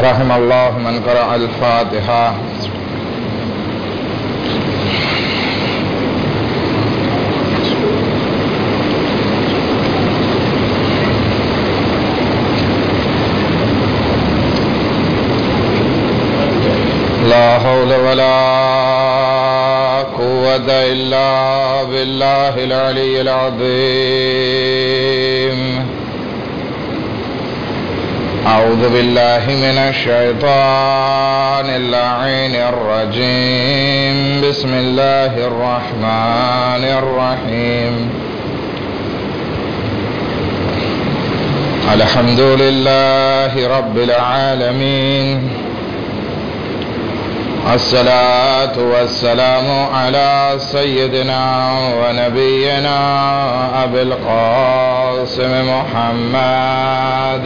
رحم الله من قرأ الفاتحة. لا حول ولا قوة إلا بالله العلي العظيم. أعوذ بالله من الشيطان اللعين الرجيم. بسم الله الرحمن الرحيم. الحمد لله رب العالمين، الصلاة والسلام على سيدنا ونبينا أبي القاسم محمد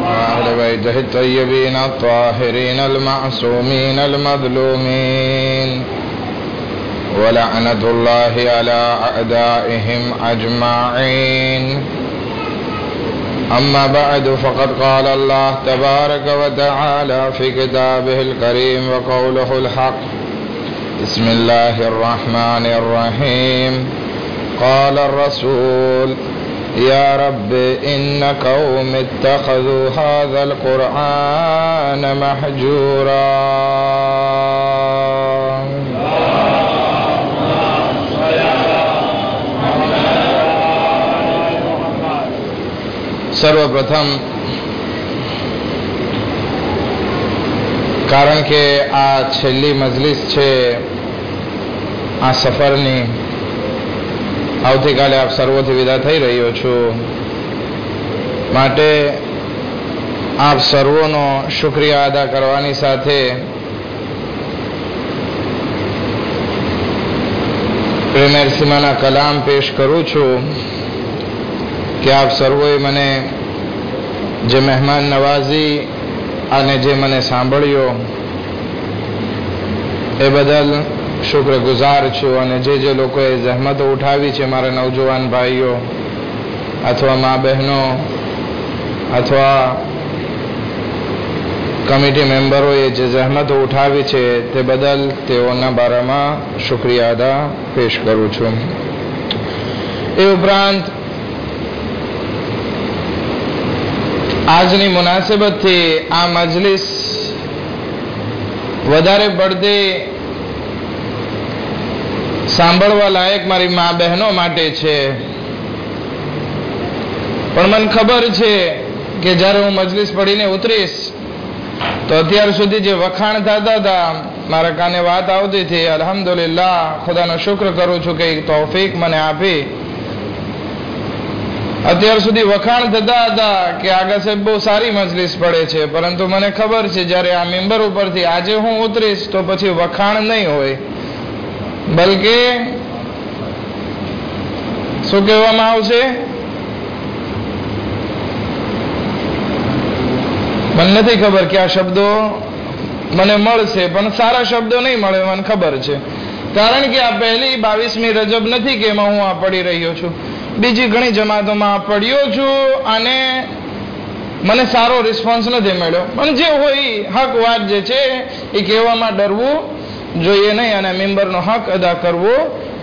وأهل بيته الطيبين الطاهرين المعصومين المظلومين، ولعنة الله على أعدائهم أجمعين. أما بعد، فقد قال الله تبارك وتعالى في كتابه الكريم وقوله الحق. بسم الله الرحمن الرحيم. قال الرسول: يا رب إن قوم اتخذوا هذا القرآن مهجورا. સર્વપ્રથમ કારણ કે આ છેલ્લી મજલિસ છે આ સફરની, આવતીકાલે આપ સર્વોથી વિદા થઈ રહ્યો છું, માટે આપ સર્વોનો શુક્રિયા અદા કરવાની સાથે પ્રેમેર સીમાના કલામ પેશ કરું છું કે આપ સર્વોએ મને જે મહેમાન નવાઝી અને જે મને સાંભળ્યો એ બદલ શુક્રગુજાર છું. અને જે લોકોએ જહેમતો ઉઠાવી છે, મારા નવજવાન ભાઈઓ અથવા મા બહેનો અથવા કમિટી મેમ્બરોએ જે જહેમતો ઉઠાવી છે તે બદલ તેઓના બારામાં શુક્રિયા અદા પેશ કરું છું. એ ઉપરાંત આજની મુનાસિબતથી આ મજલિસ વધારે પડતી સાંભળવા લાયક મારી મા બહેનો માટે છે, પણ મને ખબર છે કે જ્યારે હું મજલિસ પડીને ઉતરીશ તો અત્યાર સુધી જે વખાણ થતા હતા, મારા કાને વાત આવતી હતી, અલ્હમ્દુલિલ્લાહ, ખુદાનો શુક્ર કરું છું કે તૌફીક મને આપી. અત્યાર સુધી વખાણ થતા હતા કે આગા સાહેબ બહુ સારી મજલિસ પડે છે, પરંતુ મને ખબર છે જ્યારે આ મેમ્બર ઉપરથી આજે હું ઉતરીશ તો પછી વખાણ નહીં હોય, બલકે શું કહેવામાં આવશે, મને નથી ખબર કે આ શબ્દો મને મળશે, પણ સારા શબ્દો નહીં મળે મને ખબર છે, કારણ કે આ પહેલી 22મી રજબ નથી કે એમાં હું આ પડી રહ્યો છું. બીજી ઘણી જમાતોમાં પડ્યો છું અને મને સારો રિસ્પોન્સ નથી મળ્યો. પણ જે હોય હક વાત જે છે એ કહેવામાં ડરવું જોઈએ નહીં, અને મેમ્બરનો હક અદા કરવો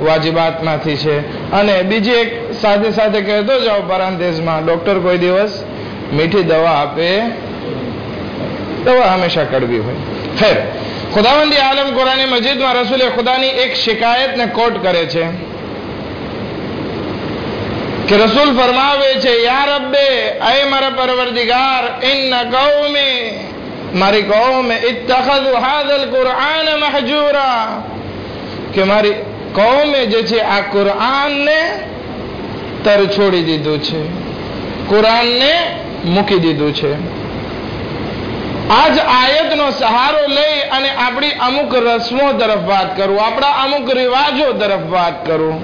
વાજિબાતમાંથી છે. અને બીજી એક સાથે સાથે કહેતો જાઓ પરાંતેઝમાં, ડૉક્ટર કોઈ દિવસ મીઠી દવા આપે, દવા હંમેશા કડવી હોય. ખેર, ખુદાવંદી આલમ કુરાન મજીદમાં રસૂલે ખુદાની એક શિકાયતને કોટ કરે છે કે રસૂલ ફરમાવે છે, યા રબ્બે, અય મારા પરવરદિગાર, ઇન્ન કૌમી, મારી કૌમે, ઇત્તખذુ હાઝલ કુરઆન મહજૂરા, કે મારી કૌમે જે છે આ કુરઆનને તર છોડી દીધું છે, કુરઆનને મૂકી દીધું છે. આજ આયતનો સહારો લઈ અને આપણી અમુક રસ્મો તરફ વાત કરું, આપણા અમુક રિવાજો તરફ વાત કરું.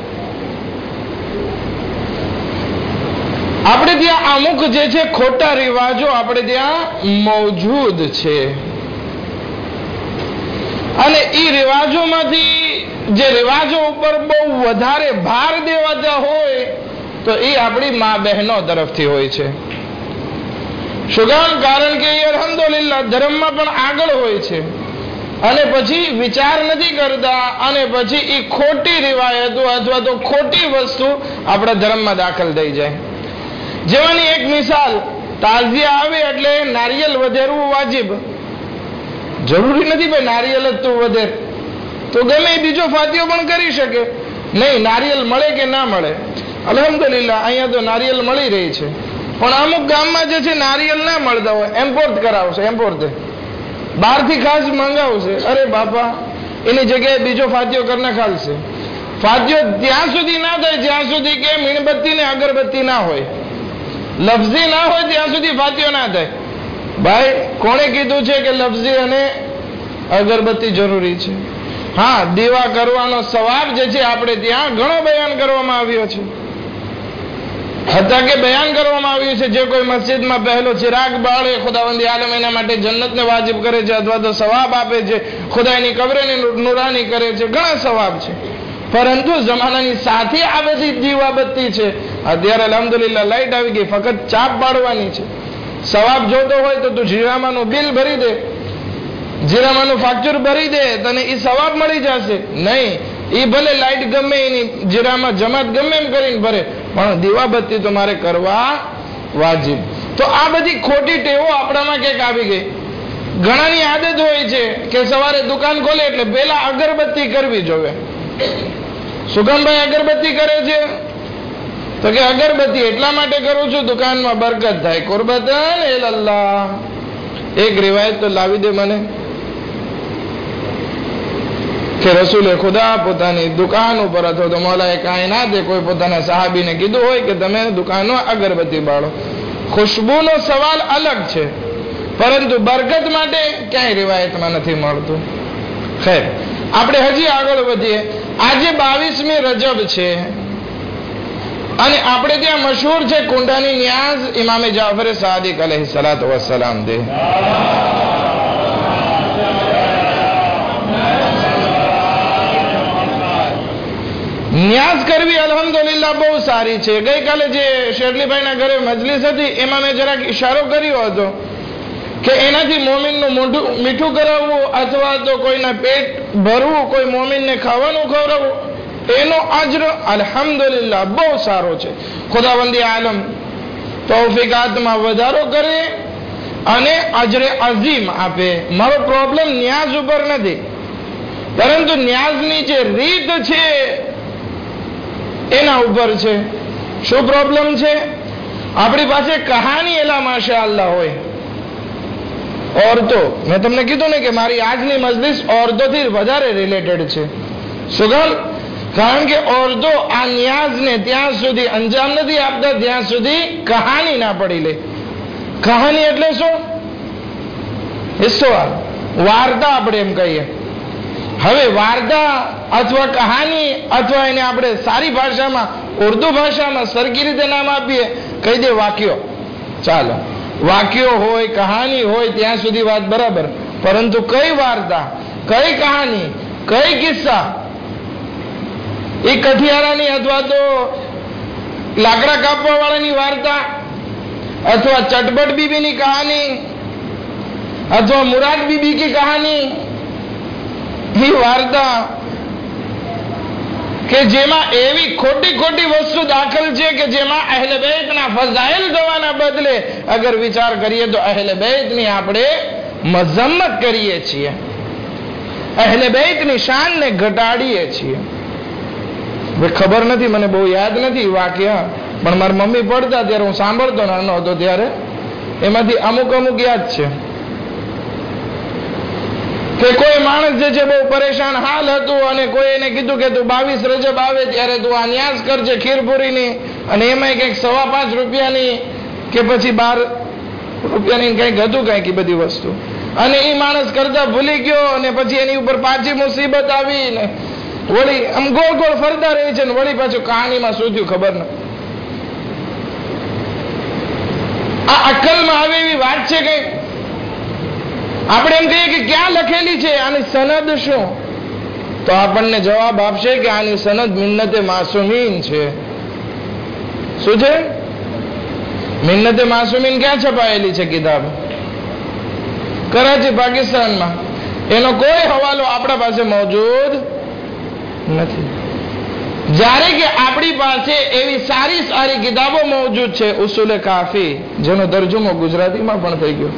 આપણે ત્યાં અમુક જે છે ખોટા રિવાજો આપણે ત્યાં મોજૂદ છે, અને એ રિવાજોમાંથી જે રિવાજો ઉપર બહુ વધારે ભાર દેવાતા હોય તો એ આપણી મા બહેનો તરફથી હોય છે. શું કામ? કારણ કે એ અલ્હમ્દુલિલ્લાહ ધર્મમાં પણ આગળ હોય છે અને પછી વિચાર નથી કરતા અને પછી એ ખોટી રિવાયતો અથવા તો ખોટી વસ્તુ આપણા ધર્મમાં દાખલ થઈ જાય. જેવાની એક મિસાલ, તાઝિયા આવે એટલે નારિયેલ વધેરવું વાજિબ. જરૂરી નથી ભાઈ નારિયેલ જ તું વધેર, તો ગમે બીજો ફાતિયો પણ કરી શકે. નહીં, નારિયેલ મળે કે ના મળે, અલ્હમ્દુલિલ્લાહ અહીંયા તો નારિયેલ મળી રહી છે. પણ અમુક ગામમાં જે છે નારિયેલ ના મળતા હોય, એમ્પોર્ટ કરાવશે, એમ્પોર્ટ બહારથી ખાસ મંગાવશે. અરે બાપા, એની જગ્યાએ બીજો ફાતિયો કરીને ખાલશે. ફાતિયો ત્યાં સુધી ના થાય જ્યાં સુધી કે મીણબત્તી ને અગરબત્તી ના હોય, લફઝી ના હોય ત્યાં સુધી ફાતિયો ના થાય. ભાઈ, કોણે કીધું છે કે લફઝી અને અગરબત્તી જરૂરી છે? હા, દીવા કરવાનો સવાબ જે છે આપણે ત્યાં ઘણો બયાન કરવામાં આવ્યો છે. હતા કે બયાન કરવામાં આવ્યું છે, જે કોઈ મસ્જિદમાં પહેલો ચિરાગ બાળે ખુદાવંદી આલમ એના માટે જન્નતને વાજિબ કરે છે અથવા તો સવાબ આપે છે, ખુદાની કબરને નુરાની કરે છે, ઘણા સવાબ છે. પરંતુ જમાનાની સાથે આ બધી દીવાબત્તી છે. અત્યારે અલ્હમ્દુલિલ્લાહ લાઈટ આવી ગઈ, ફક્ત ચાપ પાડવાની છે. સવાબ જોતો હોય તો તું જીરામાનું બિલ ભરી દે, જીરામાનું ફાક્ચર ભરી દે, તને એ સવાબ મળી જશે. નહીં, એ ભલે લાઈટ ગમે એની જીરામાં જમાત ગમે એમ કરીને ભરે, પણ દીવાબત્તી તો મારે કરવા વાજિબ. તો આ બધી ખોટી ટેવો આપણામાં ક્યાંક આવી ગઈ. ઘણાની આદત હોય છે કે સવારે દુકાન ખોલે એટલે પેલા અગરબત્તી કરવી જોવે. સુગમભાઈ અગરબત્તી કરે છે તો કે અગરબત્તી એટલા માટે કરું છું દુકાનમાં બરકત થાય. કુરબતન એલલ્લાહ. એક રિવાયત તો લાવી દે મને કે રસૂલે ખુદા પોતાની દુકાન ઉપર અથવા તો મૌલાએ કાયનાતે કોઈ પોતાના સહાબીને કીધું હોય કે તમે દુકાનમાં અગરબત્તી બાળો. ખુશ્બુનો સવાલ અલગ છે, પરંતુ બરકત માટે ક્યાંય રિવાયતમાં નથી મળતું. ખેર, આપણે હજી આગળ વધીએ. આજે 22મી રજબ છે અને આપણે ત્યાં મશહૂર છે કુંડાની ન્યાઝ ઇમામે જાફર સાદિક અલૈહિ સલાતુ વસ્સલામ દે. ન્યાઝ કરવી અલ્હમ્દુલિલ્લાહ બહુ સારી છે. ગઈકાલે જે શેરલીભાઈના ઘરે મજલિસ હતી એમાં મેં જરાક ઇશારો કર્યો હતો કે એનાથી મોમિનનું મોઢું મીઠું કરાવવું અથવા તો કોઈના પેટ ભરવું, કોઈ મોમિનને ખાવાનું ખવડાવવું, એનો અજ્ર અલ્હમ્દુલિલ્લાહ બહુ સારો છે. ખુદાવંદી આલમ તૌફીકાતમાં વધારો કરે અને અજરે અઝીમ આપે. મારો પ્રોબ્લેમ ન્યાઝ ઉપર નથી, પરંતુ ન્યાઝની જે રીત છે એના ઉપર છે. શું પ્રોબ્લેમ છે? આપણી પાસે કહાની એલા માશા અલ્લાહ હોય. ઓરતો, મેં તમને કીધું ને કે મારી આજની મજલિસ ઓરતોથી વધારે રિલેટેડ છે. સુગમ, કારણ કે ઓરતો આ ન્યાઝને ત્યાં સુધી અંજામ નથી આપતા ત્યાં સુધી કહાની ના પડી લે. કહાની એટલે શું? હિસ્સોવાર, વાર્તા આપણે એમ કહીએ. હવે વાર્તા અથવા કહાની અથવા એને આપણે સારી ભાષામાં ઉર્દુ ભાષામાં સરખી રીતે નામ આપીએ, કહી દે વાક્યો. ચાલો, વાક્યો હોય કહાની હોય ત્યાં સુધી વાત બરાબર, પરંતુ કઈ વાર્તા, કઈ કહાની, કઈ કિસ્સા, એ કઠિયારાની અથવા તો લાકડા કાપવા વાળાની વાર્તા અથવા ચટપટ બીબીની કહાની અથવા મુરાદ બીબી की કહાની, એ વાર્તા કે જેમાં એવી ખોટી ખોટી વસ્તુ દાખલ છે કે જેમાં અહેલે બેતના ફઝાઇલ થવાના બદલે અગર વિચાર કરીએ તો અહેલે બેતની આપણે મઝમ્મત કરીએ છીએ, અહેલે બેતની શાનને ઘટાડીએ છીએ. ખબર નથી, મને બહુ યાદ નથી વાક્ય, પણ મારી મમ્મી પડતા ત્યારે હું સાંભળતો નાનો હતો ત્યારે એમાંથી અમુક અમુક યાદ છે કે કોઈ માણસ જે છે બહુ પરેશાન હાલ હતું અને કોઈ એને કીધું કે તું 22 રજબ આવે ત્યારે તું આ ન્યાઝ કરજે ખીરપુરીની, અને એમાં કંઈક 5.25 રૂપિયાની કે પછી 12 રૂપિયાની કંઈક હતું કંઈક બધી વસ્તુ, અને એ માણસ કરતા ભૂલી ગયો અને પછી એની ઉપર પાછી મુસીબત આવી ને વળી આમ ગોળ ગોળ ફરતા રહે છે ને વળી પાછું કહાનીમાં શું થયું ખબર ન. આ અક્કલમાં આવે એવી વાત છે કઈ? આપણે એમ કહીએ કે ક્યાં લખેલી છે આની સનદ શું, તો આપણને જવાબ આપશે કે આની સનદ મિન્નતે માસુમીન છે. શું છે? મિન્નતે માસુમીન ક્યાં છપાયેલી છે કિતાબ? કરાચી, પાકિસ્તાનમાં. એનો કોઈ હવાલો આપણા પાસે મોજૂદ નથી. જ્યારે કે આપણી પાસે એવી સારી સારી કિતાબો મોજૂદ છે. ઉસૂલે કાફી, જેનો તરજુમો ગુજરાતીમાં પણ થઈ ગયો.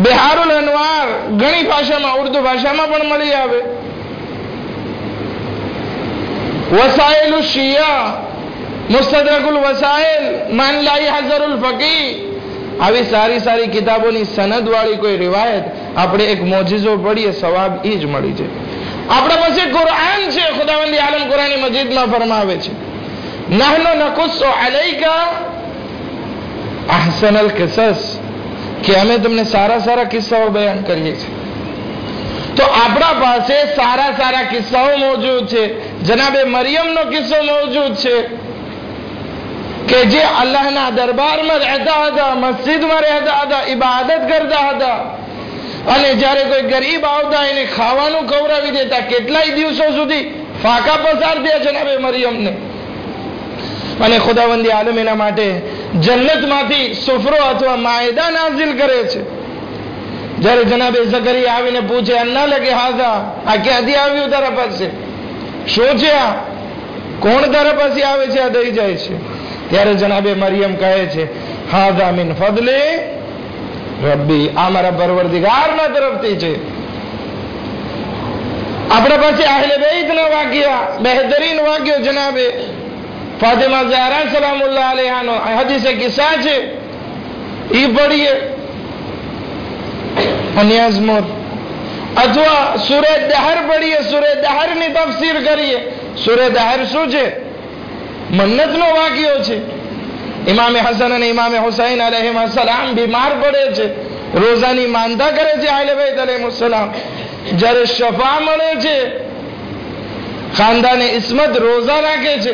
બિહારુલ અનવાર ઘણી ભાષામાં, ઉર્દુ ભાષામાં પણ મળી આવે. વસાઇલ શિયા, મુસ્તદરકુલ વસાઇલ, માનલાઈ હઝરુલ ફકી, આવી સારી સારી કિતાબોની સનદ વાળી કોઈ રિવાયત આપણે એક મોજીઝો પડીએ, સવાબ એ જ મળી જાય. આપણા પાસે કુરાન છે. ખુદાવંદ આલમ કુરાન મજીદમાં ફરમાવે છે, નહનુ નકુસ્સુ અલૈકા અહસનલ કિસસ, કે અમે તમને સારા સારા કિસ્સાઓ બયાન કરીએ છીએ. તો આપણા પાસે સારા સારા કિસ્સાઓ મોજૂદ છે. જનાબે મરિયમનો કિસ્સો મોજૂદ છે કે જે અલ્લાહના દરબારમાં રહેતા હતા, મસ્જિદમાં રહેતા હતા, ઇબાદત કરતા હતા, અને જ્યારે કોઈ ગરીબ આવતા એને ખાવાનું ખવડાવી દેતા. કેટલાય દિવસો સુધી ફાકા પસાર થયા જનાબે મરિયમને. અને ખુદાવંદી આલમ એના માટે જન્નતમાંથી સુફરો અથવા માયદા નાઝિલ કરે છે. જ્યારે જનાબે ઝકરિયા આવીને પૂછે, અન્ના લગે હાઝા, આ ક્યાંથી આવ્યું તારા પાસે? શું છે આ? કોણ તારા પાસે આવે છે? આ દઈ જાય છે. ત્યારે જનાબે મરિયમ કહે છે, હાઝા મિન ફદલી રબ્બી, આ મારા પરવરદિગારના તરફથી છે. આપણા પાસે અહેલે બેઈતના વાક્યા, બહેતરીન વાક્યો જનાબે ફાતિમા ઝહરા સલામુલ્લાહ અલૈહાનો હદીસે કિસ્સા છે, ઈ પઢીએ. અન્યાઝમુર અથવા સૂરે દહર પઢીએ, સૂરે દહરની તફસીર કરીએ. સૂરે દહર શું છે? મન્નતનો વાક્યો છે. ઇમામે હસન અને ઇમામે હુસૈન અલૈહિસ્સલામ બીમાર પડે છે, રોઝાની માનતા કરે છે અહેલે બેત અલૈહિસ્સલામ. જ્યારે શફા મળે છે, ખાનદાને ઇસ્મત રોઝા રાખે છે,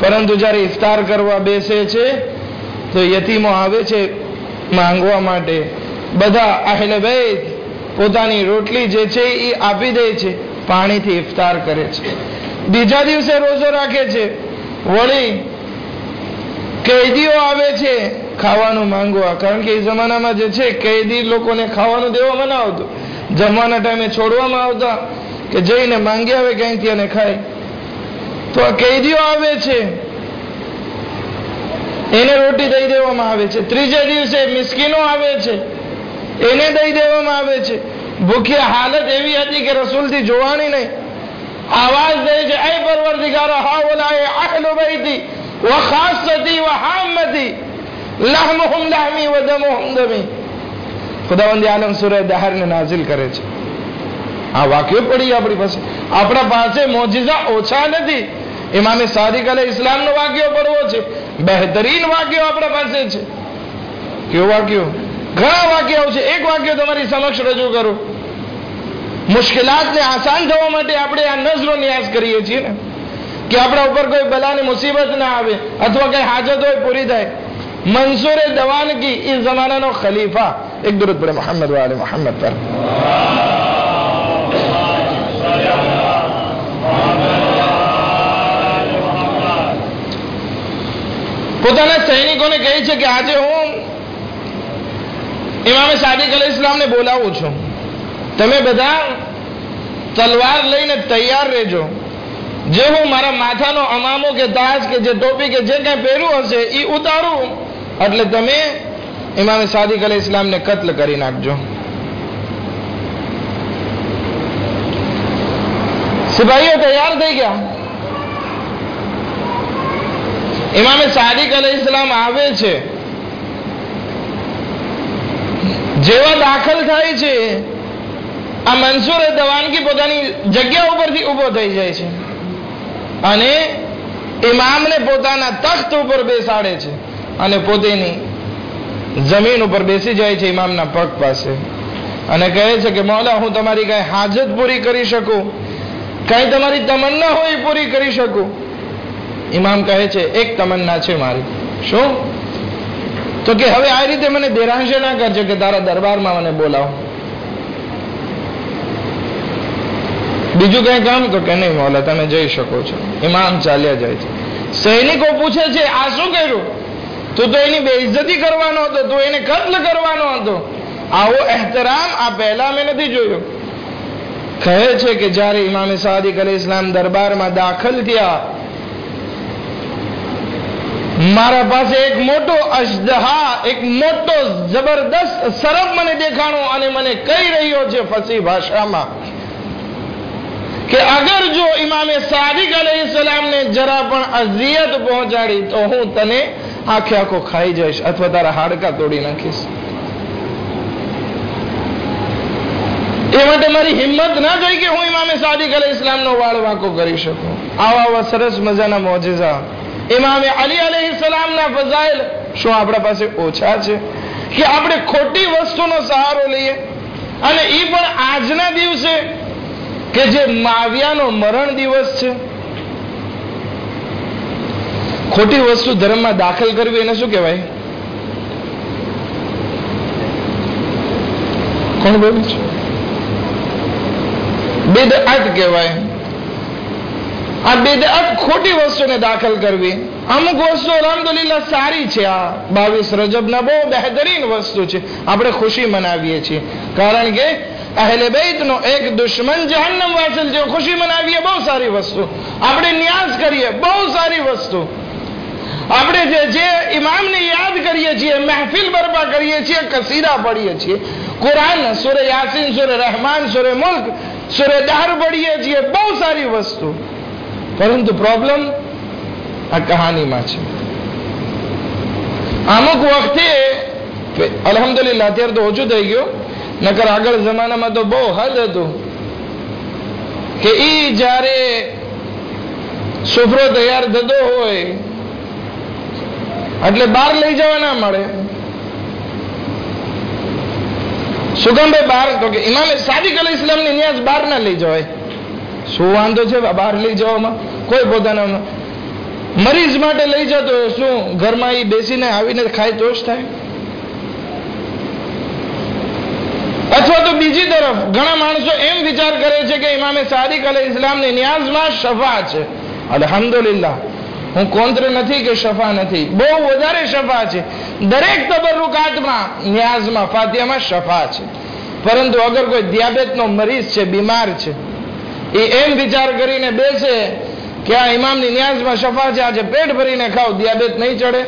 પરંતુ જ્યારે ઇફતાર કરવા બેસે છે તો યતીમો આવે છે માંગવા માટે. બધા અહેલે બેત પોતાની રોટલી જે છે એ આપી દે છે, પાણીથી ઇફતાર કરે છે. બીજા દિવસે રોઝો રાખે છે. વળી કેદીઓ આવે છે ખાવાનું માંગવા, કારણ કે એ જમાનામાં જે છે કેદી લોકોને ખાવાનું દેવામાં ના આવતું. જમવાના ટાઈમે છોડવામાં આવતા કે જઈને માંગી આવે ક્યાંયથી અને ખાય. તો આ કેદીઓ આવે છે, એને રોટી દઈ દેવામાં આવે છે. ત્રીજે દિવસે મિસ્કીનો આવે છે, એને દઈ દેવામાં આવે છે. ભૂખ્યા હાલત એવી હતી કે રસૂલથી જોવાની નહીં. આવાજ દે છે, એ પરવરદિગારા, હાઉલાએ અહલુ બૈતી વ ખાસતી વ હામતી, લહમુહુમ લહમી વ દમુહુમ દમી. ખુદાવંદી આલમ સૂરે દહરને નાઝિલ કરે છે. આ વાક્યો પડી આપણી પાસે. આપણા પાસે મોજીઝા ઓછા નથી. ઇમામે સાદિક અલૈહિ ઇસ્લામનો વાક્યો પડવો છે, બહેતરીન વાક્યો આપણા પાસે છે. કેવો વાક્યો? ઘણા વાક્યો છે. એક વાક્ય તમારી સમક્ષ રજૂ કરું. મુશ્કેલાતને આસાન થવા માટે આપણે આ નઝરો નિયાઝ કરીએ છીએ ને, કે આપણા ઉપર કોઈ બલાની મુસીબત ના આવે અથવા કઈ હાજત હોય પૂરી થાય. મંસૂર દવાનગી इस जमाना खलीफा, एक दुरूद पढ़े मोहम्मद वाले मोहम्मद पर. પોતાના સૈનિકોને કહે છે કે આજે હું ઇમામે સાદિક અલૈહિ ઇસ્લામને બોલાવું છું, તમે બધા તલવાર લઈને તૈયાર રહેજો. જે હું મારા માથાનો અમામો કે તાજ કે જે ટોપી કે જે કઈ પહેર્યું હશે એ ઉતારું, એટલે તમે ઇમામે સાદિક અલૈહિ ઇસ્લામને કત્લ કરી નાખજો. સિપાહીઓ તૈયાર થઈ ગયા. ઇમામે સાદિક અલૈહિ ઇસ્લામ આવે છે. જેવા દાખલ થાય છે, આ મંસૂર દવાનગી પોતાની જગ્યા ઉપરથી ઉભો થઈ જાય છે અને ઇમામને પોતાના તખ્ત ઉપર બેસાડે છે અને પોતાની જમીન ઉપર બેસી જાય છે ઇમામના પગ પાસે અને કહે છે કે મૌલા, હું તમારી કઈ હાજત પૂરી કરી શકું, કઈ તમારી તમન્ના હોય પૂરી કરી શકું? ઇમામ કહે છે, એક તમન્ના છે મારી. શું? તો કે હવે આ રીતે મને દેરાંશે ના કરજે કે તારા દરબારમાં મને બોલાવો. બીજું કઈ કામ? તો કે નહીં મૌલા, તમે જઈ શકો છો. ઇમામ ચાલ્યા જાય છે. સૈનિકો પૂછે છે આ શું કર્યું? તું તો એની બેઇજ્જતી કરવાનો હતો, તું એને કત્લ કરવાનો હતો. આવો એહતરામ આ પહેલા મેં નથી જોયો. કહે છે કે જ્યારે ઇમામે સાદિક અલૈહિસ્સલામ દરબારમાં દાખલ થયા, મારા પાસે એક મોટો અજદહા, એક મોટો જબરદસ્ત સરપ મને દેખાણો અને મને કહી રહ્યો છે ફસી ભાષામાં કે અગર જો ઇમામે સાદિક અલૈહિસ્સલામને જરા પણ અઝિયત પહોંચાડી તો હું તને આખે આખો ખાઈ જઈશ અથવા તારા હાડકા તોડી નાખીશ. એ માટે મારી હિંમત ના થઈ કે હું ઇમામે સાદિક અલૈહિસ્સલામનો વાળ વાંકો કરી શકું. આવા સરસ મજાના મોજેઝા ઇમામે અલી અલૈહિસ્સલામના ફઝાઇલ શું આપણા પાસે ઓછા છે કે આપણે ખોટી વસ્તુનો સહારો લઈએ? અને એ પણ આજના દિવસે કે જે માવિયાનો મરણ દિવસ છે. ખોટી વસ્તુ ધર્મમાં દાખલ કરવી એને શું કહેવાય? કોણ બોલે છે? બિદઅત કહેવાય. આ બિદઅત ખોટી વસ્તુને દાખલ કરવી. અમુક વસ્તુ અલ્હમ્દુલિલ્લાહ સારી છે. આ 22 રજબના બહુ બહેતરીન વસ્તુ છે. આપણે ખુશી મનાવીએ છીએ કારણ કે અહેલે બેઇતનો એક દુશ્મન જહન્નમ વાસિલ છે. ખુશી મનાવીએ બહુ સારી વસ્તુ. આપણે નિયાઝ કરીએ બહુ સારી વસ્તુ. આપણે જે ઇમામને યાદ કરીએ છીએ, મહેફિલ બરપા કરીએ છીએ, કસીરા પઢીએ છીએ, કુરાન, સૂરે યાસીન, સૂરે રહેમાન, સૂરે મુલ્ક, સૂરે દહર પઢીએ છીએ, બહુ સારી વસ્તુ. પરંતુ પ્રોબ્લેમ આ કહાનીમાં છે. અમુક વખતે અલ્હમ્દુલિલ્લાહ અત્યારે તો ઓછું થઈ ગયું, નકર આગળ જમાનામાં તો બહુ હદ હતું કે ઈ જ્યારે સુફરો તૈયાર થતો હોય એટલે બહાર લઈ જવા ના મળે. સુગમભાઈ બહાર તો કે ઇમામે સાદિક અલૈહિસ્સલામની નિયાઝ બહાર ના લઈ જવાય. શું વાંધો છે બહાર લઈ જવામાં? કોઈ પોતાના મરીઝ માટે લઈ જતો હોય, શું ઘરમાં એ બેસીને આવીને ખાય તો જ થાય? અથવા તો બીજી તરફ ઘણા માણસો એમ વિચાર કરે છે કે ઇમામે સાદિક અલૈહિસ્સલામની નિયાઝમાં શફા છે. અલ્હમ્દુલિલ્લાહ, હું કોંત્ર નથી કે શફા નથી, બહુ વધારે શફા છે. દરેક તબરુકાતમાં નિયાઝમાં ફાતિહામાં શફા છે. પરંતુ અગર કોઈ દિયાબેતનો મરીઝ છે, બીમાર છે, એ એમ વિચાર કરીને બેસે કે આ ઇમામની નિયાઝમાં શફા છે, આજે પેટ ભરીને ખાઓ, દિયાબેત નહીં ચડે?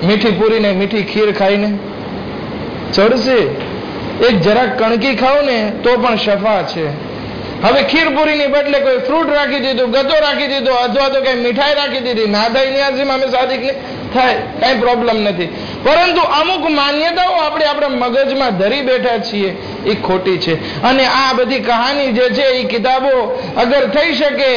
મીઠી પૂરીને મીઠી ખીર ખાઈને ચડશે? એક જરાક કણકી ખાઓ ને તો પણ શફા છે. હવે ખીરપુરીની બદલે કોઈ ફ્રૂટ રાખી દીધું, ગતો રાખી દીધો, અથવા તો કઈ મીઠાઈ રાખી દીધી, ના થાય નિયાઝ ઇમામે સાદિકને? થાય, કઈ પ્રોબ્લેમ નથી. પરંતુ અમુક માન્યતાઓ આપણે આપણા મગજમાં ધરી બેઠા છીએ એ ખોટી છે. અને આ બધી કહાની જે છે એ કિતાબો અગર થઈ શકે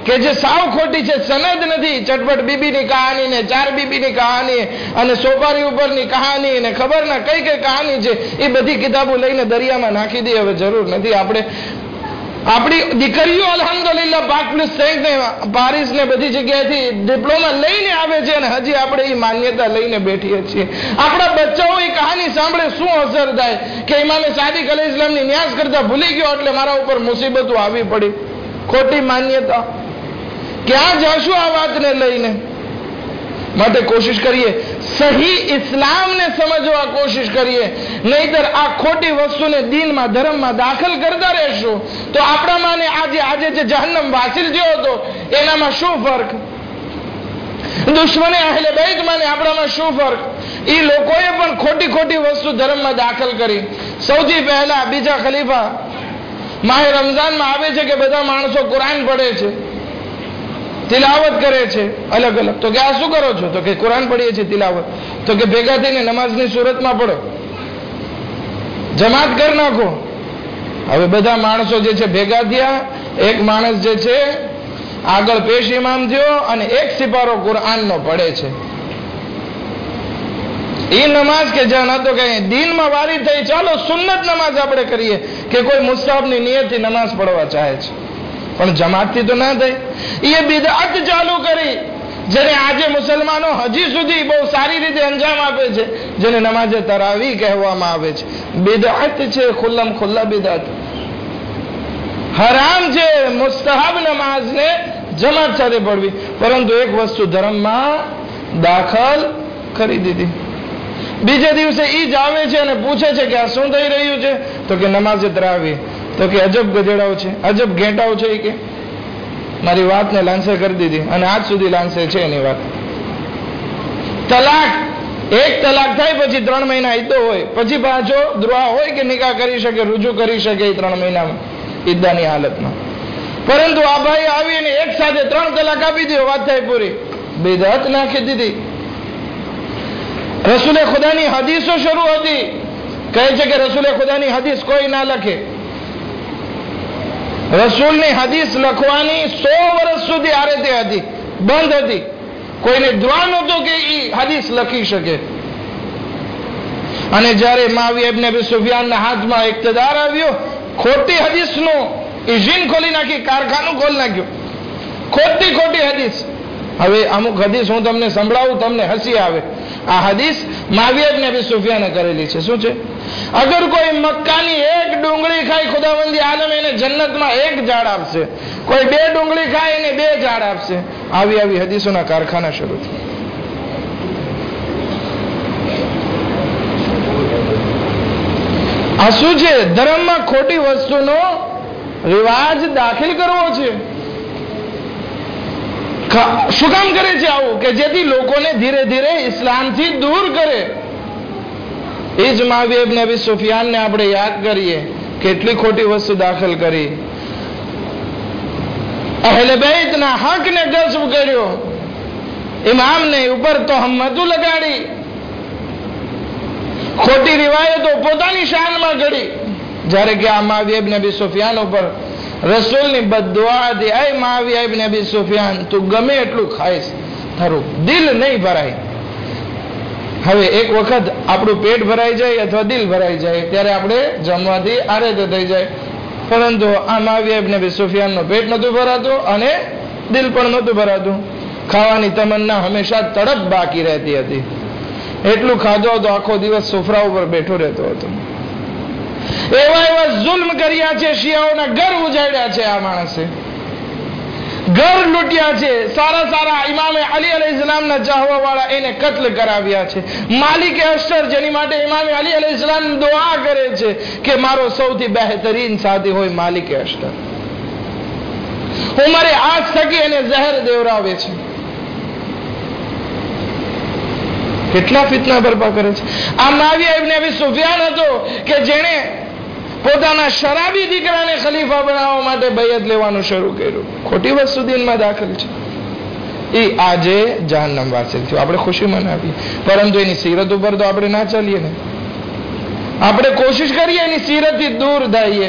કે જે સાવ ખોટી છે, સનદ નથી, ચટપટ બીબીની કહાની ને 4 બીબીની કહાની અને સોપારી ઉપરની કહાની ને ખબર ના કઈ કઈ કહાની છે, એ બધી કિતાબો લઈને દરિયામાં નાખી દઈએ. હવે જરૂર નથી. આપણે આપણી દીકરીઓ અલ્હમ્દુલિલ્લાહ પાક પ્લસ ને પારિસ ને બધી જગ્યાએથી ડિપ્લોમા લઈને આવે છે અને હજી આપણે એ માન્યતા લઈને બેઠીએ છીએ. આપણા બચ્ચાઓ એ કહાની સાંભળે શું અસર થાય કે ઇમામે સાદિક અલૈહિસ્સલામની નિયાઝ કરતા ભૂલી ગયો એટલે મારા ઉપર મુસીબતો આવી પડી. ખોટી માન્યતા. ક્યાં જશું આ વાતને લઈને? માટે કોશિશ કરીએ સહી ઇસ્લામને સમજવા કોશિશ કરીએ. નહીતર આ ખોટી વસ્તુને દીનમાં ધર્મમાં દાખલ કરતા રહેશું તો આપણામાં ને આજે જે જહન્નમ વાસિલ થયો હતો એનામાં શું ફરક? દુશ્મને અહેલે બેઇતમાં ને આપણામાં શું ફરક? એ લોકોએ પણ ખોટી ખોટી વસ્તુ ધર્મમાં દાખલ કરી. સૌથી પહેલા બીજા ખલીફા માહે રમઝાનમાં આવે છે કે બધા માણસો કુરાન પડે છે, તિલાવત કરે છે અલગ અલગ. તો કે આ શું કરો છો? તો કે કુરાન પઢીએ છીએ, તિલાવત. તો કે ભેગા થઈને નમાઝની સુરતમાં પડો, જમાત કરી નાખો. હવે બધા માણસો જે છે ભેગા થયા. એક માણસ જે છે આગળ પેશ ઇમામ થયો અને એક સિપારો કુરાનનો પડે છે. એ નમાઝ કે જ્યાં ન તો કઈ દીનમાં વારી થઈ, ચાલો સુન્નત નમાઝ આપણે કરીએ કે કોઈ મુસ્તાહબની નિયતથી નમાઝ પડવા ચાહે છે, પણ જમાતથી તો ના થઈ. એ બિદઅત ચાલુ કરી જેને આજે મુસલમાનો હજી સુધી બહુ સારી રીતે અંજામ આપે છે, જેને નમાઝે તરાવી કહેવામાં આવે છે. બિદઅત છે, ખુલ્લમ ખુલ્લા બિદઅત. હરામ છે મુસ્તહબ નમાઝને જમાત સાથે પડવી, પરંતુ એક વસ્તુ ધર્મમાં દાખલ કરી દીધી. બીજે દિવસે ઈ જ આવે છે અને પૂછે છે કે આ શું થઈ રહ્યું છે? તો કે નમાઝે તરાવી. તો કે અજબ ગધેડાઓ છે, અજબ ઘેટાઓ છે. કે મારી વાતને લાંસે કરી દીધી અને આજ સુધી લાંસે છે એની વાત. તલાક, એક તલાક થાય પછી 3 મહિના ઈદ્દો હોય, પછી પાછો દ્રોહ હોય કે નિકાહ કરી શકે, રૂજુ કરી શકે 3 મહિનામાં ઈદ્દાની હાલતમાં. પરંતુ આ ભાઈ આવીને એક સાથે 3 તલાક આપી દીધો, વાત થાય પૂરી. બિદઅત નાખી દીધી. રસૂલે ખુદાની હદીસો શરૂ હતી. કહે છે કે રસૂલે ખુદાની હદીસ કોઈ ના લખે. રસૂલની હદીસ લખવાની 100 વર્ષ સુધી આરેતે હતી, બંધ હતી. કોઈને દ્વા નહોતો કે એ હદીસ લખી શકે. અને જ્યારે મુઆવિયા ઇબ્ન અબી સુફિયાનના હાથમાં ઇક્તદાર આવ્યો, ખોટી હદીસનો ઇજિન ખોલી નાખી, કારખાનું ખોલી નાખ્યું. ખોટી હદીસ. હવે અમુક હદીસ હું તમને સંભળાવું, તમને હસી આવે. આ હદીસ મુઆવિયા ઇબ્ન અબી સુફિયાને કરેલી છે. શું છે? અગર કોઈ મક્કાની 1 ડુંગળી ખાય, ખુદાવંદી આલમ એને જન્નતમાં 1 ઝાડ આપશે. કોઈ 2 ડુંગળી ખાય એને 2 ઝાડ આપશે. આવી હદીસોના કારખાના શરૂ થયા. આ શું છે? ધર્મમાં ખોટી વસ્તુનો રિવાજ દાખલ કરવો છે. શું કામ કરે છે આવું? કે જેથી લોકોને ધીરે ધીરે ઇસ્લામથી દૂર કરે. એ જ મુઆવિયા ઇબ્ન અબી સુફિયાનને આપણે યાદ કરીએ, કેટલી ખોટી વસ્તુ દાખલ કરી. અહેલે બેતના હકને ગસ્બ કર્યો, ઇમામને ઉપર તોહમતો લગાડી, ખોટી રિવાયતો પોતાની શાનમાં ઘડી. જ્યારે કે આ મુઆવિયા ઇબ્ન અબી સુફિયાન ઉપર રસૂલની બદદુઆ હતી, એ મુઆવિયા ઇબ્ન અબી સુફિયાન તું ગમે એટલું ખાઈશ, તારું દિલ નહીં ભરાય. હવે એક વખત આપણું પેટ ભરાઈ જાય અથવા દિલ ભરાઈ જાય ત્યારે આપણે જમવાથી આરેતે થઈ જાય. પરંતુ આ મુઆવિયા ઇબ્ન અબી સુફિયાનનું પેટ નહોતું ભરાતું અને દિલ પણ નહોતું ભરાતું. ખાવાની તમન્ના હંમેશા તડપ બાકી રહેતી હતી. એટલું ખાધો હતો, આખો દિવસ સોફરા ઉપર બેઠો રહેતો હતો. એવા જુલ્મ કર્યા છે, શિયાઓના ઘર ઉજાડ્યા છે. આ માણસે ઘર લૂંટ્યા છે. સારા ઇમામે અલી અલૈહિસ્સલામના ચાહવા વાળા એને કત્લ કરાવ્યા છે. માલિક અશર, જેની માટે ઇમામે અલી અલૈહિસ્સલામ દુઆ કરે છે કે મારો સૌથી બહેતરીન સાથી હોય માલિક અશર. ઉમરે આજ થકી એને ઝહેર દેવરાવે છે. કેટલા ફિતના બરપા કરે છે. આ મુઆવિયા ઇબ્ન અબી સુફિયાન હતો કે જેણે પોતાના શરાબી દીકરાને ખલીફા બનાવવા માટે બૈયત લેવાનું શરૂ કર્યું. ખોટી વસ્તુ દિનમાં દાખલ છે. એ આજે જહન્નમ વાસિલ થયો. આપણે ખુશી મનાવીએ, પરંતુ એની સીરત ઉપર તો આપણે ના ચાલીએ ને. આપણે કોશિશ કરીએ એની સીરતથી દૂર થઈએ,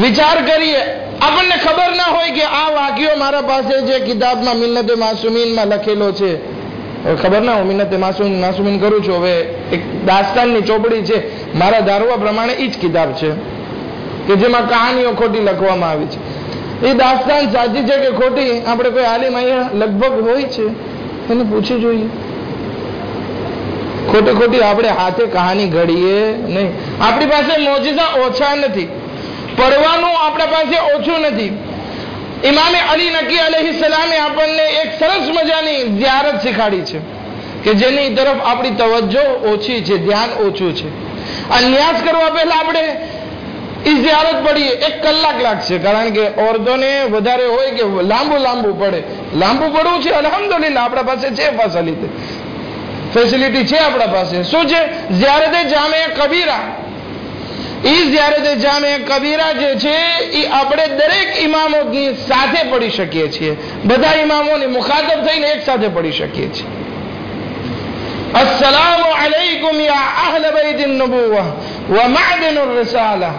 વિચાર કરીએ. આપણને ખબર ના હોય કે આ વાક્યો મારા પાસે જે કિતાબમાં મિન્નતે માસુમીનમાં લખેલો છે, ખબર ના હું મિન્નતે માસુમીન કરું છું. હવે એક દાસ્તાનની ચોપડી છે, મારા ધારવા પ્રમાણે એ જ કિતાબ છે કે જેમાં કહાનીઓ ખોટી લખવામાં આવી છે. એ દાસ્તાન સાચી છે કે ખોટી, આપણે કોઈ આલિમ અહીંયા લગભગ હોય છે એને પૂછી જોઈએ. ખોટી આપણે હાથે કહાની ઘડીએ નહીં. આપણી પાસે મોજીઝા ઓછા નથી, પડવાનું આપણા પાસે ઓછું નથી. ઇમામે અલી નકી અલૈહિસ્સલામે આપણને એક સરસ મજાની ઝિયારત શીખાડી છે કે જેની તરફ આપણી તવજ્જો ઓછી છે, ધ્યાન ઓછું છે. આ ન્યાસ કરવા પહેલા આપણે એ ઝિયારત પડીએ 1 કલાક લાગશે, કારણ કે ઓરતોને વધારે હોય કે લાંબુ પડે. લાંબુ પડવું છે, અલ્હમ્દુલિલ્લાહ આપણા પાસે છે ફેસિલિટી છે આપણા પાસે. શું છે? ઝિયારતે જામે કબીરા. એ ઝિયારતે જામે કબીરા જે છે એ આપણે દરેક ઇમામોની સાથે પડી શકીએ છીએ. બધા ઇમામોની મુખાતબ થઈને એક સાથે પડી શકીએ છીએ. અસ્સલામુ અલૈકુમ યા અહલ બૈત અન-નુબુવ્વા વ મઅદન અર-રિસાલા.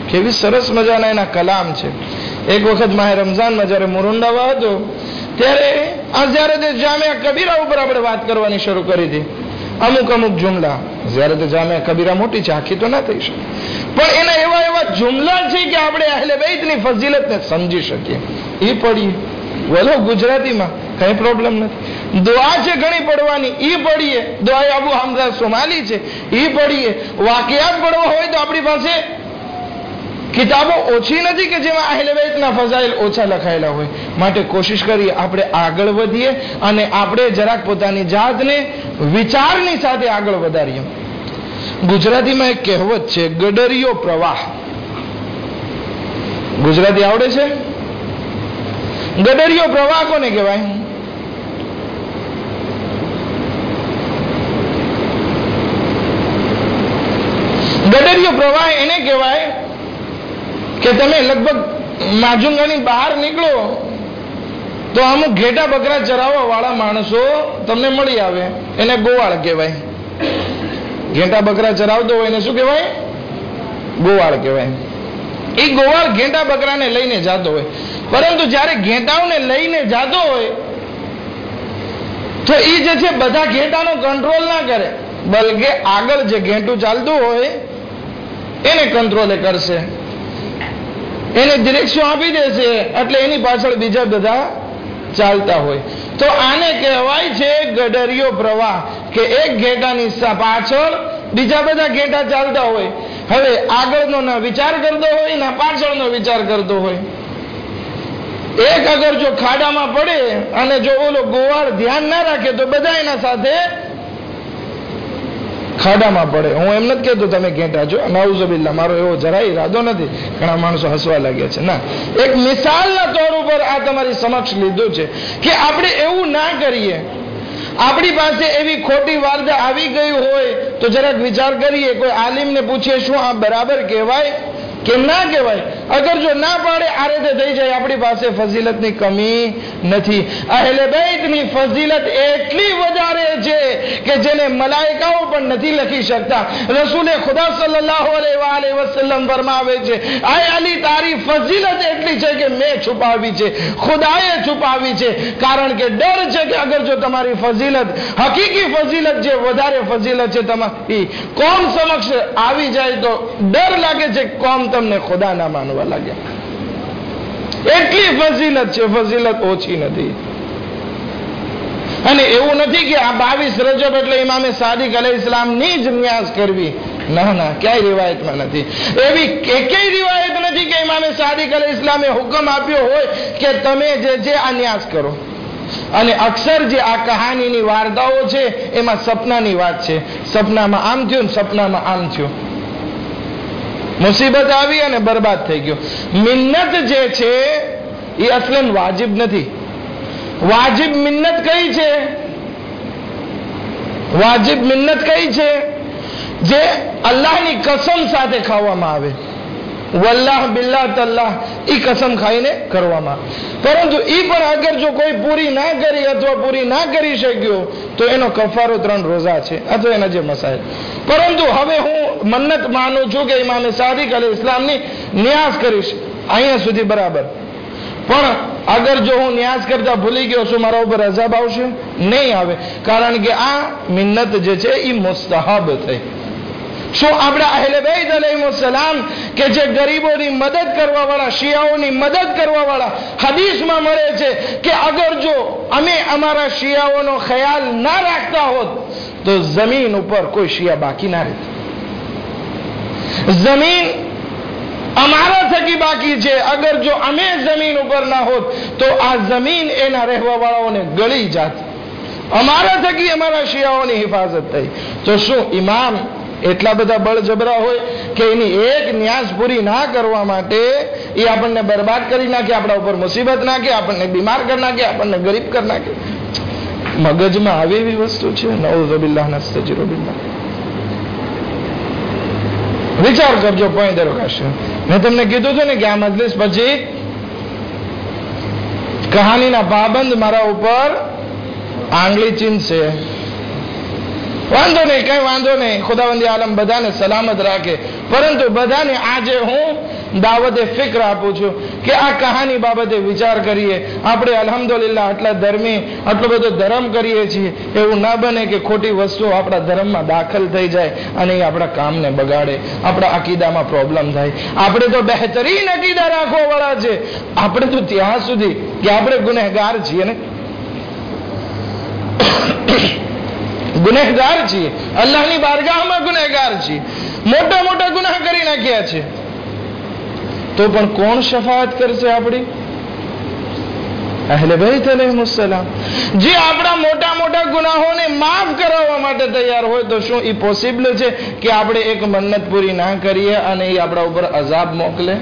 કેવી સરસ મજાના એના કલામ છે. એક વખત માહે રમઝાનમાં જ્યારે મોરુંડાવા હતો ત્યારે આ ઝિયારતે જામિયા કબીરા ઉપર આપણે વાત કરવાની શરૂ કરી હતી. અમુક જુમલા. ઝિયારતે જામિયા કબીરા મોટી છે, આખી તો ના થઈ શકે, પણ એના એવા જુમલા છે કે આપણે અહેલે બેતની ફઝીલતને સમજી શકીએ. એ પડીએ, બોલો ગુજરાતીમાં કઈ પ્રોબ્લેમ નથી. દુઆ છે ઘણી પડવાની, એ પડીએ. દુઆ અબુ હમઝા સોમાલી છે, એ પડીએ. વાકિયાત પડવા હોય તો આપણી પાસે કિતાબો ઓછી નથી કે જેમાં અહેલે બેતના ફઝાઇલ ઓછા લખાયેલા હોય. માટે કોશિશ કરીએ આપણે આગળ વધીએ અને આપણે જરાક પોતાની જાતને વિચારની સાથે આગળ વધારીએ. ગુજરાતીમાં એક કહેવત છે, ગડરિયો પ્રવાહ. ગુજરાતી આવડે છે? ગડરિયો પ્રવાહ કોને કહેવાય? ગડરિયો પ્રવાહ એને કહેવાય કે તમે લગભગ માજુંગાની બહાર નીકળો તો અમુક ઘેટા બકરા ચરાવવા વાળા માણસો તમને મળી આવે, એને ગોવાળ કહેવાય. ઘેટા બકરા ચરાવતો હોય એને શું કહેવાય? ગોવાળ કહેવાય. એ ગોવાળ ઘેટા બકરાને લઈને જતો હોય, પરંતુ જ્યારે ઘેટાઓને લઈને જતો હોય તો એ જે છે બધા ઘેટાનો કંટ્રોલ ના કરે, બલકે આગળ જે ઘેટું ચાલતું હોય એને કંટ્રોલે કરશે, એને ડિરેક્શન આપી દેશે, એટલે એની પાછળ બીજા બધા ચાલતા હોય. તો આને કહેવાય છે ગડરિયો પ્રવાહ, કે એક ઘેટાની પાછળ બીજા બધા ઘેટા ચાલતા હોય. હવે આગળનો ના વિચાર કરતો હોય ના પાછળનો વિચાર કરતો હોય. એક અગર જો ખાડામાં પડે અને જો ઓલો ગોવાળ ધ્યાન ના રાખે તો બધા એના સાથે ખાડામાં પડે. હું એમ નથી કહેતો તમે ઘેટા છો, નાઉઝુબિલ્લાહ, મારો એવો જરાય ઈરાદો નથી. ઘણા માણસો હસવા લાગ્યા છે. ના, એક મિસાલના તોર ઉપર આ તમારી સમક્ષ લીધું છે કે આપણે એવું ના કરીએ. આપણી પાસે એવી ખોટી વાર્તા આવી ગઈ હોય તો જરાક વિચાર કરીએ, કોઈ આલિમને પૂછીએ શું આ બરાબર કહેવાય કેમ ના કહેવાય. અગર જો ના પાડે આ રીતે થઈ જાય, આપણી પાસે ફઝીલતની કમી નથી. અહેલે બેતની ફઝીલત એટલી વધારે છે કે જેને મલાઈકાઓ પણ નથી લખી શકતા. રસૂલે ખુદા સલ્લલ્લાહુ અલૈહિ વસલ્લમ ફરમાવે છે, આય અલી તારી ફઝીલત એટલી છે કે મેં છુપાવી છે, ખુદાએ છુપાવી છે. કારણ કે ડર છે કે અગર જો તમારી ફઝીલત, હકીકી ફઝીલત જે વધારે ફઝીલત છે તમારી કોમ સમક્ષ આવી જાય તો ડર લાગે છે કોમ તમને ખુદા ના માનવા લાગ્યા. એટલી ફઝીલત છે, ફઝીલત ઓછી નથી. અને એવું નથી કે આ 22 રજબ એટલે ઇમામે સાદિક અલૈહિસ્સલામ ની જ ન્યાસ કરવી. ના ના, ક્યાંય રિવાયતમાં નથી. એવી એકેય રિવાયત નથી કે ઇમામે સાદિક અલૈહિસ્સલામે હુકમ આપ્યો હોય કે તમે જે આ ન્યાસ કરો. અને અક્ષર જે આ કહાનીની વાર્તાઓ છે એમાં સપનાની વાત છે. સપનામાં આમ થયું, સપનામાં આમ થયું, મુસીબત આવી અને બરબાદ થઈ ગયો. મિન્નત જે છે એ અસલન વાજિબ નથી. વાજિબ મિન્નત કઈ છે? વાજિબ મિન્નત કઈ છે? જે અલ્લાહની કસમ સાથે ખાવામાં આવે. વલ્લાહ બિલ્લાહ તલ્લાહ, ઈ કસમ ખાઈને કરવામાં. પરંતુ ઈ પણ અગર જો કોઈ પૂરી ના કરી અથવા પૂરી ના કરી શક્યો તો એનો કફારો 3 રોઝા છે અથવા એના જે મસાઇલ. પરંતુ હવે હું મન્નત માનું છું કે ઇમામે સાદિક અલૈહિસ્સલામની ન્યાસ કરીશ, અહીંયા સુધી બરાબર. પણ અગર જો હું ન્યાસ કરતા ભૂલી ગયો છું, મારા ઉપર અઝાબ આવશે? નહીં આવે. કારણ કે આ મિન્નત જે છે એ મુસ્તહબ થઈ. શું આપણા અહેલે બેત અલૈહિસ્સલામ કે જે ગરીબોની મદદ કરવા વાળા, શિયાઓની મદદ કરવા વાળા, હદીસમાં મળે છે કે અગર જો અમે અમારા શિયાઓનો ખ્યાલ ના રાખતા હોત તો જમીન ઉપર કોઈ શિયા બાકી ના રહેત. જમીન અમારા થકી બાકી છે. અગર જો અમે જમીન ઉપર ના હોત તો આ જમીન એના રહેવા વાળાઓને ગળી જાત. અમારા થકી અમારા શિયાઓની હિફાજત થઈ. તો શું ઇમામ એટલા બધા બળજબરા હોય કે એની એક ન્યાસ પૂરી ના કરવા માટે એ આપણને બરબાદ કરી નાખે, આપણા ઉપર મુસીબત નાખે, આપણને બીમાર કરી નાખે, આપણને ગરીબ કરી નાખે? મગજમાં આવી એવી વસ્તુ છે? નઉઝુબિલ્લાહ નસ્તજિરુબિલ્લાહ. વિચાર કરજો. પોઈન્ટ દરખાશે. મેં તમને કીધું છે ને કે આ મજલિસ પછી કહાનીના પાબંદ મારા ઉપર આંગળી ચીંધશે. વાંધો નહીં, કઈ વાંધો નહીં. ખુદાવંદી આલમ બધાને સલામત રાખે. પરંતુ બધાને આજે હું દાવતે ફિક્ર આપું છું કે આ કહાની બાબતે વિચાર કરીએ. આપણે અલ્હમ્દુલિલ્લાહ આટલા ધર્મી, આટલો બધો ધર્મ કરીએ છીએ. એવું ના બને કે ખોટી વસ્તુઓ આપણા ધર્મમાં દાખલ થઈ જાય અને એ આપણા કામને બગાડે, આપણા અકીદામાં પ્રોબ્લેમ થાય. આપણે તો બહેતરીન અકીદા રાખવા વાળા છે. આપણે તો ત્યાં સુધી કે આપણે ગુનેહગાર છીએ ને, ગુનેહગાર છીએ, અલ્લાહની બારગાહમાં ગુનેહગાર છીએ, મોટા મોટા ગુનાહ કરી નાખ્યા છે. તો પણ કોણ શફાઅત કરશે આપણી? અહલે બૈત અલૈહિસ્સલામ, જે આપણા મોટા મોટા ગુનાહોને માફ કરાવવા માટે તૈયાર હોય. તો શું એ પોસિબલ છે કે આપણે એક મન્નત પૂરી ના કરીએ અને એ આપણા ઉપર અઝાબ મોકલે?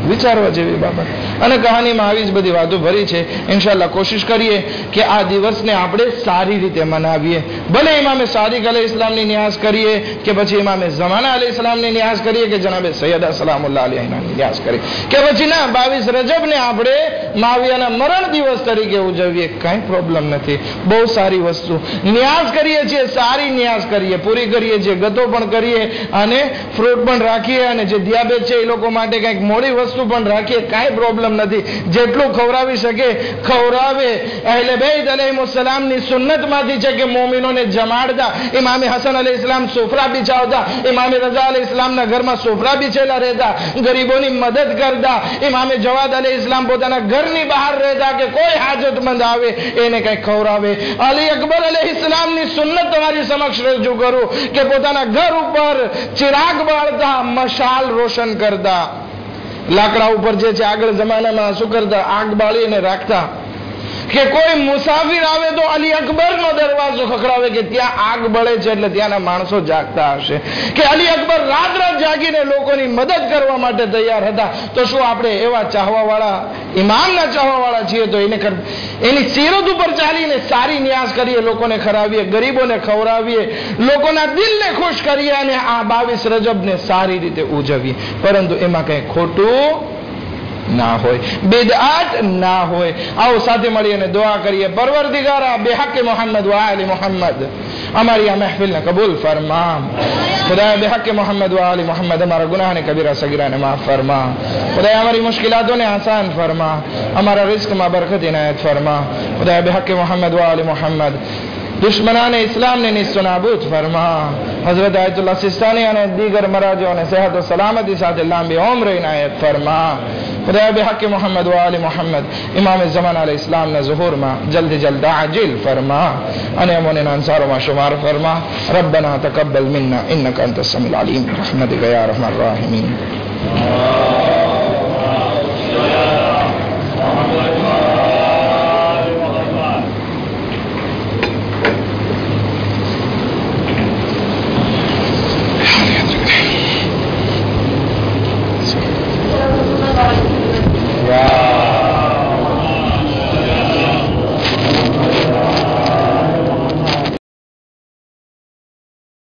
વિચારવા જેવી બાબત. અને કહાનીમાં આવી જ બધી વાતો ભરી છે. ઇન્શાઅલ્લાહ કોશિશ કરીએ કે આ દિવસને આપણે સારી રીતે મનાવીએ. ભલે ઇમામે સાદિક અલૈહિ ઇસ્લામની નિયાઝ કરીએ કે પછી ઇમામે ઝમાના અલૈહિ ઇસ્લામની નિયાઝ કરીએ કે જનાબે સૈયદા સલામુલ્લાહ અલૈહિના નિયાઝ કરીએ કે પછી ના 22 રજબને આપણે માવિયાના મરણ દિવસ તરીકે ઉજવીએ, કાંઈ પ્રોબ્લેમ નથી. બહુ સારી વસ્તુ. નિયાઝ કરીએ છીએ, સારી નિયાઝ કરીએ, પૂરી કરીએ છીએ, ગતો પણ કરીએ અને ફ્રૂટ પણ રાખીએ અને જે દિયાબેત છે એ લોકો માટે કંઈક મોડી વસ્તુ પણ રાખીએ, કાંઈ પ્રોબ્લેમ નથી. જેટલું ખવડાવી શકે ખવડાવે. અહેલે બેત અલૈહિસ્સલામની સુન્નતમાંથી છે કે મોમિનોને જમાડતા. ઇમામે હસન અલૈહિ ઇસ્લામ સોફરા બિછાવતા, ઇમામે રઝા અલૈહિ ઇસ્લામના ઘરમાં સોફરા બિછેલા રહેતા, ગરીબોની મદદ કરતા. ઇમામે જવાદ અલૈહિ ઇસ્લામ પોતાના ઘરની બહાર રહેતા કે કોઈ હાજતમંદ આવે એને કંઈક ખવડાવે. અલી અકબર અલૈહિ ઇસ્લામની સુન્નત તમારી સમક્ષ રજૂ કરું કે પોતાના ઘર ઉપર ચિરાગ બાળતા, મશાલ રોશન કરતા. લાકડા ઉપર જે છે આગળ જમાનામાં શું કરતા? આગ બાળીને રાખતા કે કોઈ મુસાફિર આવે તો અલી અકબરનો દરવાજો ખખડાવે કે ત્યાં આગ બળે છે એટલે ત્યાંના માણસો જાગતા હશે. કે અલી અકબર રાત રાત જાગીને લોકોની મદદ કરવા માટે તૈયાર હતા. તો શું આપણે એવા ચાહવાવાળા, ઇમામના ચાહવાવાળા છીએ તો એની સીરત ઉપર ચાલીને સારી નિયાઝ કરીએ, લોકોને ખરાવીએ, ગરીબોને ખવડાવીએ, લોકોના દિલને ખુશ કરીએ અને આ 22 રજબને સારી રીતે ઉજવીએ. પરંતુ એમાં કંઈ ખોટું ના હોય, બિદઆત ના હોય. આવો સાથે મળીને દુઆ કરીએ. પરવરદિગારા બેહકે મોહમ્મદ વ આલી મોહમ્મદ हमारी આ महफिल कबूल फरमा. खुदाया बेहक मोहम्मद व आली मोहम्मद हमारा गुनाह ने कबीरा सगीरा ने माफ फरमा. खुदाया हमारी मुश्किलातों ने आसान फरमा. हमारा रिस्क में बरकत इनायत फरमा. खुदाया बेहक मोहम्मद व आली मोहम्मद दुश्मनाने इस्लाम ने निस्सो नाबूद फरमा. हजरत आयतुल्लाह सिस्तानी અને દીગર મરાજોને સેહત વ સલામતી સાથે લાંબી ઉંમર ઇનાયત ફરમા. खुदा बेहक मोहम्मद व आली मोहम्मद इमाम ज़मान अलैहि इस्लाम ने ज़ुहूर में जल्द जल्द आजिल फरमा अने अमोने अंसारों में शुमार फरमा. रब्बना तकब्बल मिन्ना इन्नका अंतस समीउल अलीम रहमतिका या अरहमर राहिमीन.